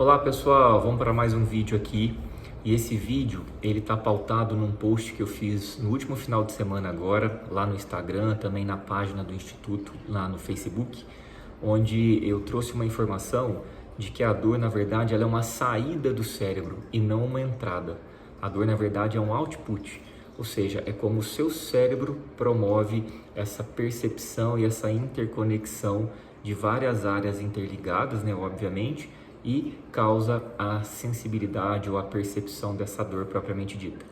Olá pessoal, vamos para mais um vídeo aqui. E esse vídeo ele está pautado num post que eu fiz no último final de semana agora, lá no Instagram, também na página do Instituto, lá no Facebook, onde eu trouxe uma informação de que a dor, na verdade, ela é uma saída do cérebro e não uma entrada. A dor, na verdade, é um output, ou seja, é como o seu cérebro promove essa percepção e essa interconexão de várias áreas interligadas, né, obviamente, e causa a sensibilidade ou a percepção dessa dor propriamente dita.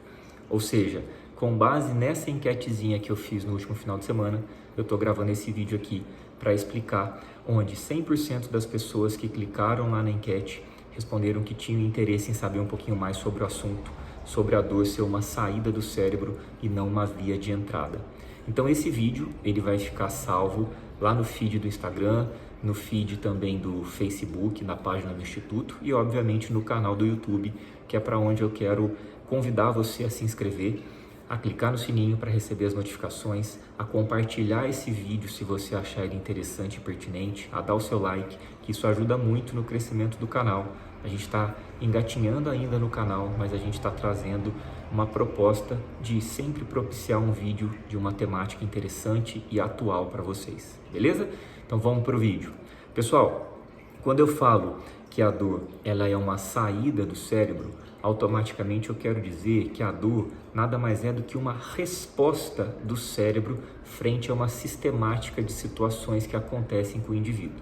Ou seja, com base nessa enquetezinha que eu fiz no último final de semana, eu estou gravando esse vídeo aqui para explicar onde 100% das pessoas que clicaram lá na enquete responderam que tinham interesse em saber um pouquinho mais sobre o assunto, sobre a dor ser uma saída do cérebro e não uma via de entrada. Então esse vídeo ele vai ficar salvo lá no feed do Instagram, no feed também do Facebook, na página do Instituto e obviamente no canal do YouTube, que é para onde eu quero convidar você a se inscrever, a clicar no sininho para receber as notificações, a compartilhar esse vídeo se você achar ele interessante e pertinente, a dar o seu like, que isso ajuda muito no crescimento do canal. A gente está engatinhando ainda no canal, mas a gente está trazendo uma proposta de sempre propiciar um vídeo de uma temática interessante e atual para vocês, beleza? Então vamos para o vídeo. Pessoal, quando eu falo que a dor ela é uma saída do cérebro, automaticamente eu quero dizer que a dor nada mais é do que uma resposta do cérebro frente a uma sistemática de situações que acontecem com o indivíduo.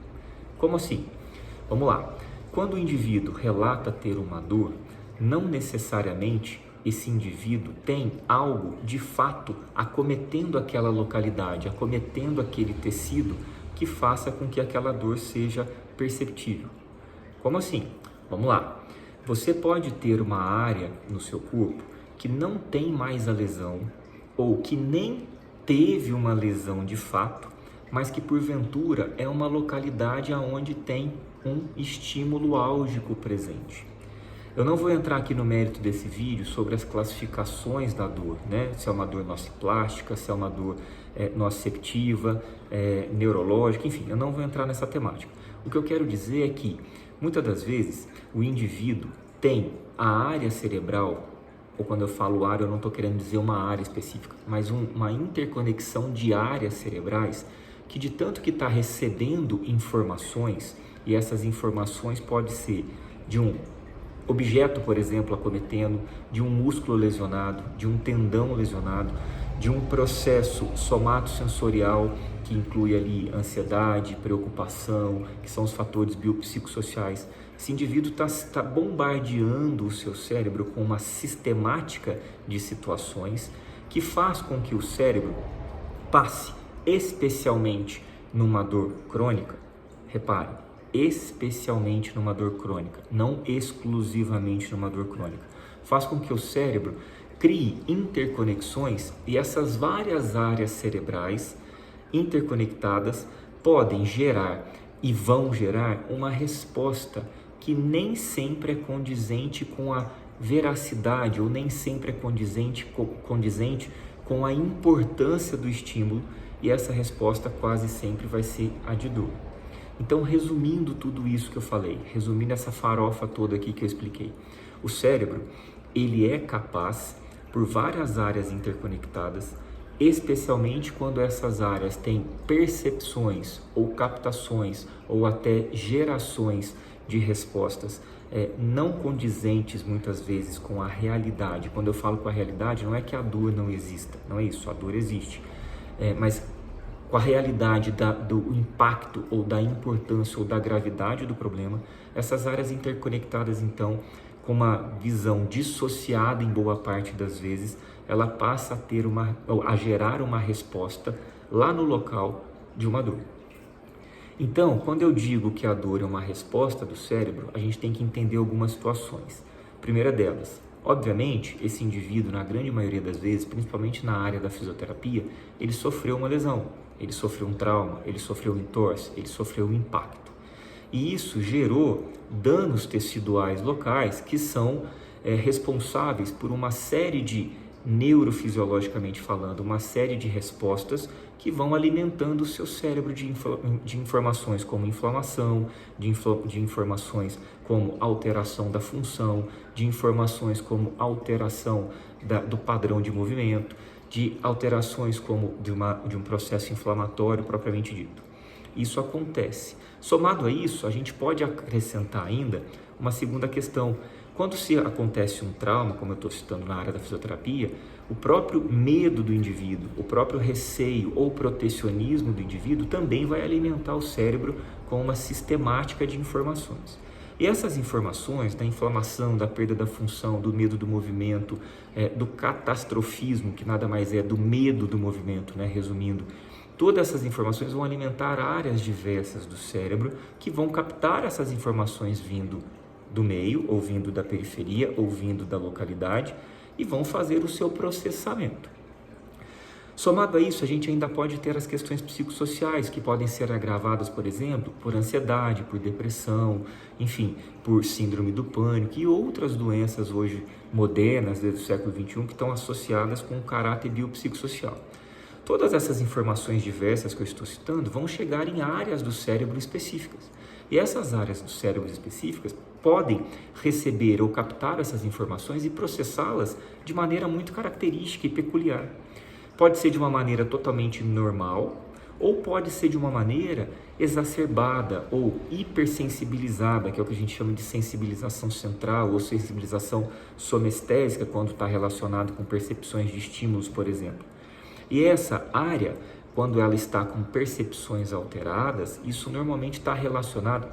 Como assim? Vamos lá. Quando o indivíduo relata ter uma dor, não necessariamente esse indivíduo tem algo de fato acometendo aquela localidade, acometendo aquele tecido que faça com que aquela dor seja perceptível. Como assim? Vamos lá. Você pode ter uma área no seu corpo que não tem mais a lesão ou que nem teve uma lesão de fato, mas que porventura é uma localidade onde tem um estímulo álgico presente. Eu não vou entrar aqui no mérito desse vídeo sobre as classificações da dor, né? Se é uma dor nociplástica, se é uma dor nociceptiva, neurológica, enfim, eu não vou entrar nessa temática. O que eu quero dizer é que, muitas das vezes, o indivíduo tem a área cerebral, ou quando eu falo área, eu não estou querendo dizer uma área específica, mas uma interconexão de áreas cerebrais que de tanto que está recebendo informações, e essas informações podem ser de um objeto, por exemplo, acometendo, de um músculo lesionado, de um tendão lesionado, de um processo somatosensorial que inclui ali ansiedade, preocupação, que são os fatores biopsicossociais. Esse indivíduo está bombardeando o seu cérebro com uma sistemática de situações que faz com que o cérebro passe especialmente numa dor crônica. Repare, especialmente numa dor crônica, não exclusivamente numa dor crônica. Faz com que o cérebro crie interconexões e essas várias áreas cerebrais interconectadas podem gerar e vão gerar uma resposta que nem sempre é condizente com a veracidade ou nem sempre é condizente com a importância do estímulo, e essa resposta quase sempre vai ser a de dor. Então, resumindo tudo isso que eu falei, resumindo essa farofa toda aqui que eu expliquei, o cérebro, ele é capaz, por várias áreas interconectadas, especialmente quando essas áreas têm percepções ou captações ou até gerações de respostas não condizentes muitas vezes com a realidade. Quando eu falo com a realidade, não é que a dor não exista, não é isso, a dor existe, mas com a realidade do impacto ou da importância ou da gravidade do problema, essas áreas interconectadas, então, com uma visão dissociada em boa parte das vezes, ela passa a gerar uma resposta lá no local de uma dor. Então, quando eu digo que a dor é uma resposta do cérebro, a gente tem que entender algumas situações. Primeira delas, obviamente, esse indivíduo, na grande maioria das vezes, principalmente na área da fisioterapia, ele sofreu uma lesão, ele sofreu um trauma, ele sofreu um entorse, ele sofreu um impacto. E isso gerou danos teciduais locais que são responsáveis por uma série de, neurofisiologicamente falando, uma série de respostas que vão alimentando o seu cérebro de informações como inflamação, de informações como alteração da função, de informações como alteração do padrão de movimento, de alterações como de um processo inflamatório propriamente dito. Isso acontece. Somado a isso, a gente pode acrescentar ainda uma segunda questão. Quando se acontece um trauma, como eu estou citando na área da fisioterapia, o próprio medo do indivíduo, o próprio receio ou protecionismo do indivíduo também vai alimentar o cérebro com uma sistemática de informações. E essas informações da inflamação, da perda da função, do medo do movimento, do catastrofismo, que nada mais é do medo do movimento, né? Resumindo, todas essas informações vão alimentar áreas diversas do cérebro que vão captar essas informações vindo do meio, ou vindo da periferia, ou vindo da localidade, e vão fazer o seu processamento. Somado a isso, a gente ainda pode ter as questões psicossociais, que podem ser agravadas, por exemplo, por ansiedade, por depressão, enfim, por síndrome do pânico e outras doenças hoje modernas, desde o século XXI, que estão associadas com o caráter biopsicossocial. Todas essas informações diversas que eu estou citando vão chegar em áreas do cérebro específicas. E essas áreas do cérebro específicas podem receber ou captar essas informações e processá-las de maneira muito característica e peculiar. Pode ser de uma maneira totalmente normal ou pode ser de uma maneira exacerbada ou hipersensibilizada, que é o que a gente chama de sensibilização central ou sensibilização somestésica, quando está relacionado com percepções de estímulos, por exemplo. E essa área, quando ela está com percepções alteradas, isso normalmente está relacionado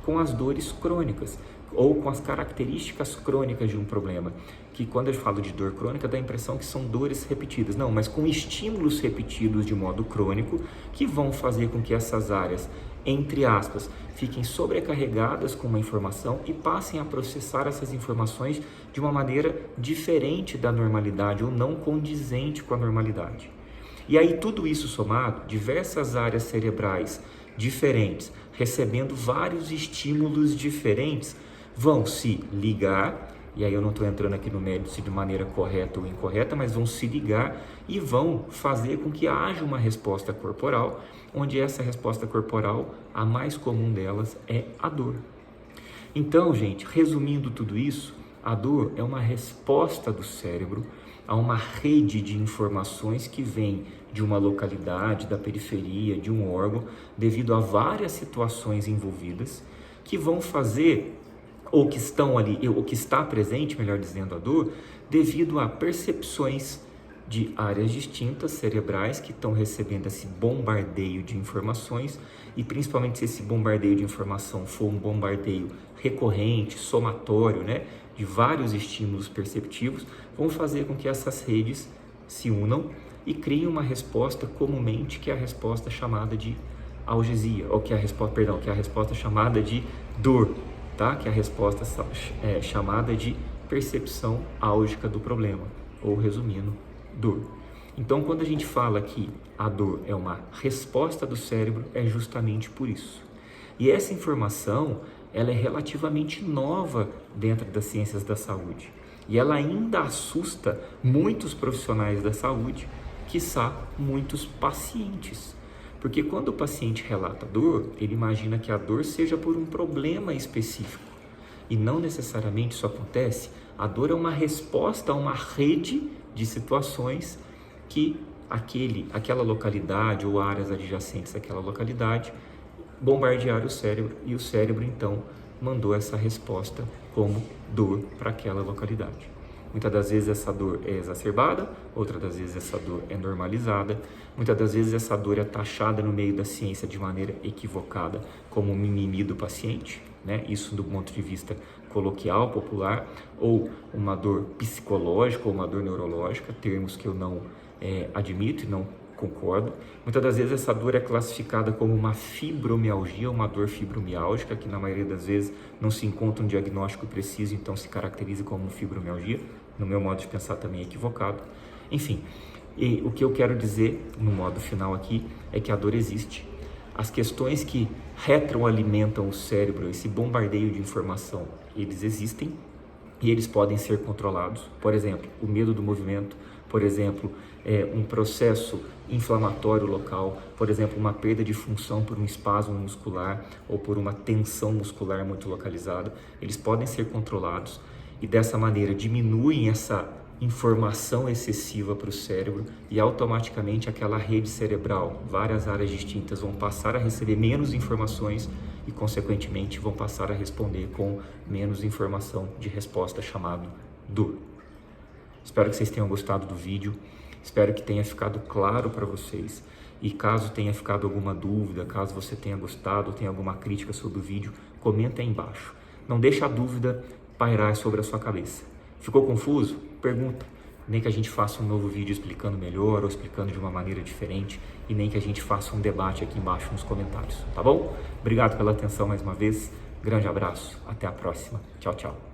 com as dores crônicas ou com as características crônicas de um problema, que quando eu falo de dor crônica dá a impressão que são dores repetidas, não, mas com estímulos repetidos de modo crônico que vão fazer com que essas áreas, entre aspas, fiquem sobrecarregadas com uma informação e passem a processar essas informações de uma maneira diferente da normalidade ou não condizente com a normalidade. E aí tudo isso somado, diversas áreas cerebrais diferentes, recebendo vários estímulos diferentes, vão se ligar, e aí eu não estou entrando aqui no mérito se de maneira correta ou incorreta, mas vão se ligar e vão fazer com que haja uma resposta corporal, onde essa resposta corporal, a mais comum delas, é a dor. Então, gente, resumindo tudo isso, a dor é uma resposta do cérebro a uma rede de informações que vem de uma localidade, da periferia, de um órgão, devido a várias situações envolvidas, que vão fazer, ou que estão ali, ou que está presente, melhor dizendo, a dor, devido a percepções de áreas distintas cerebrais que estão recebendo esse bombardeio de informações, e principalmente se esse bombardeio de informação for um bombardeio recorrente, somatório, né, de vários estímulos perceptivos, vão fazer com que essas redes se unam e criem uma resposta comumente, que é a resposta chamada de algesia, ou que é a resposta chamada de dor, tá? Que é a resposta chamada de percepção álgica do problema, ou resumindo, dor. Então, quando a gente fala que a dor é uma resposta do cérebro, é justamente por isso. E essa informação, ela é relativamente nova dentro das ciências da saúde. E ela ainda assusta muitos profissionais da saúde, quiçá muitos pacientes. Porque quando o paciente relata dor, ele imagina que a dor seja por um problema específico. E não necessariamente isso acontece. A dor é uma resposta a uma rede de situações que aquela localidade ou áreas adjacentes àquela localidade bombardearam o cérebro, e o cérebro então mandou essa resposta como dor para aquela localidade. Muitas das vezes essa dor é exacerbada, outras das vezes essa dor é normalizada, muitas das vezes essa dor é taxada no meio da ciência de maneira equivocada como mimimi do paciente, né? Isso do ponto de vista coloquial, popular, ou uma dor psicológica ou uma dor neurológica, termos que eu não admito e não concordo. Muitas das vezes essa dor é classificada como uma fibromialgia, uma dor fibromiálgica, que na maioria das vezes não se encontra um diagnóstico preciso, então se caracteriza como fibromialgia. No meu modo de pensar também é equivocado. Enfim, e o que eu quero dizer no modo final aqui é que a dor existe. As questões que retroalimentam o cérebro, esse bombardeio de informação, eles existem e eles podem ser controlados. Por exemplo, o medo do movimento por exemplo, um processo inflamatório local, por exemplo, uma perda de função por um espasmo muscular ou por uma tensão muscular muito localizada, eles podem ser controlados e dessa maneira diminuem essa informação excessiva para o cérebro e automaticamente aquela rede cerebral, várias áreas distintas vão passar a receber menos informações e consequentemente vão passar a responder com menos informação de resposta, chamado dor. Espero que vocês tenham gostado do vídeo, espero que tenha ficado claro para vocês e caso tenha ficado alguma dúvida, caso você tenha gostado, tenha alguma crítica sobre o vídeo, comenta aí embaixo. Não deixa a dúvida pairar sobre a sua cabeça. Ficou confuso? Pergunta. Nem que a gente faça um novo vídeo explicando melhor ou explicando de uma maneira diferente e nem que a gente faça um debate aqui embaixo nos comentários, tá bom? Obrigado pela atenção mais uma vez, grande abraço, até a próxima, tchau, tchau.